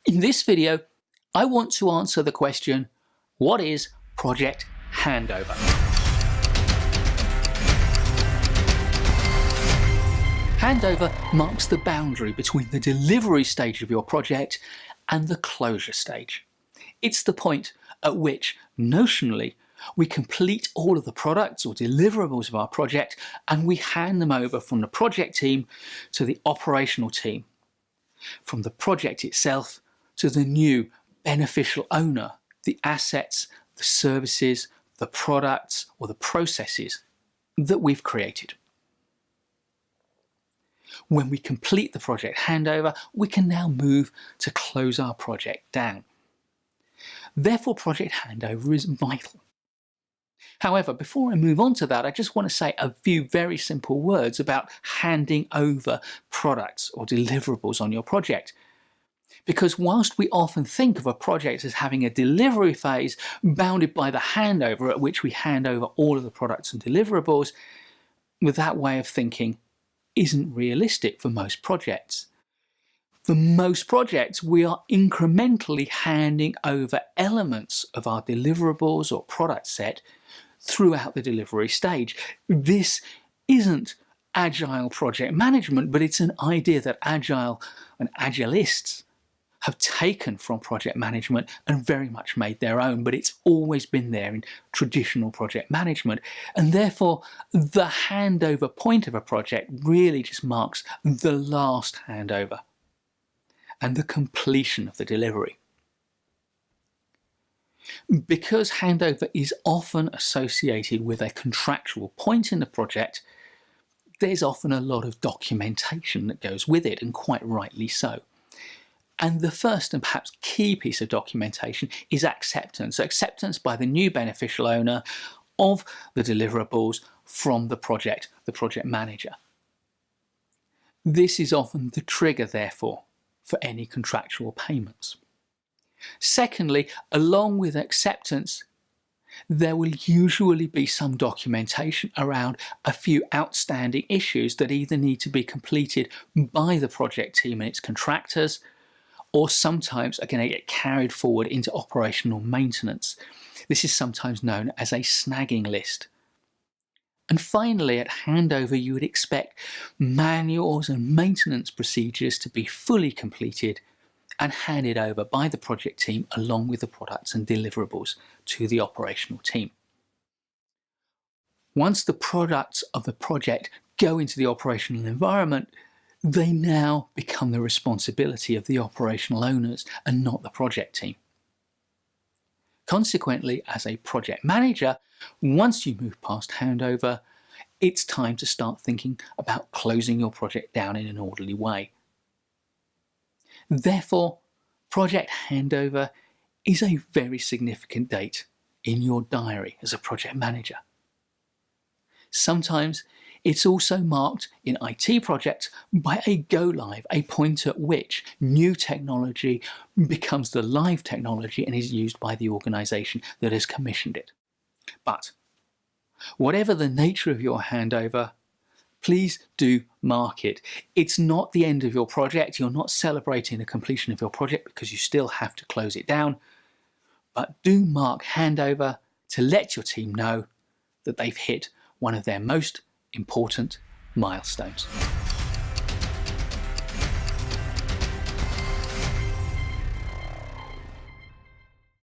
In this video, I want to answer the question, what is Project Handover? Handover marks the boundary between the delivery stage of your project and the closure stage. It's the point at which, notionally, we complete all of the products or deliverables of our project and we hand them over from the project team to the operational team, from the project itself to the new beneficial owner, the assets, the services, the products or the processes that we've created. When we complete the project handover, we can now move to close our project down. Therefore, project handover is vital. However, before I move on to that, I just want to say a few very simple words about handing over products or deliverables on your project. Because whilst we often think of a project as having a delivery phase bounded by the handover at which we hand over all of the products and deliverables, with that way of thinking isn't realistic for most projects. For most projects, we are incrementally handing over elements of our deliverables or product set throughout the delivery stage. This isn't agile project management, but it's an idea that agile and agilists have taken from project management and very much made their own, but it's always been there in traditional project management. And therefore, the handover point of a project really just marks the last handover and the completion of the delivery. Because handover is often associated with a contractual point in the project, there's often a lot of documentation that goes with it, and quite rightly so. And the first and perhaps key piece of documentation is acceptance. Acceptance by the new beneficial owner of the deliverables from the project manager. This is often the trigger, therefore, for any contractual payments. Secondly, along with acceptance, there will usually be some documentation around a few outstanding issues that either need to be completed by the project team and its contractors, or sometimes are going to get carried forward into operational maintenance. This is sometimes known as a snagging list. And finally, at handover, you would expect manuals and maintenance procedures to be fully completed and handed over by the project team along with the products and deliverables to the operational team. Once the products of the project go into the operational environment, they now become the responsibility of the operational owners and not the project team. Consequently, as a project manager, once you move past handover, it's time to start thinking about closing your project down in an orderly way. Therefore, project handover is a very significant date in your diary as a project manager. Sometimes it's also marked in IT projects by a go-live, a point at which new technology becomes the live technology and is used by the organisation that has commissioned it. But whatever the nature of your handover, please do mark it. It's not the end of your project. You're not celebrating the completion of your project because you still have to close it down. But do mark handover to let your team know that they've hit one of their most important milestones.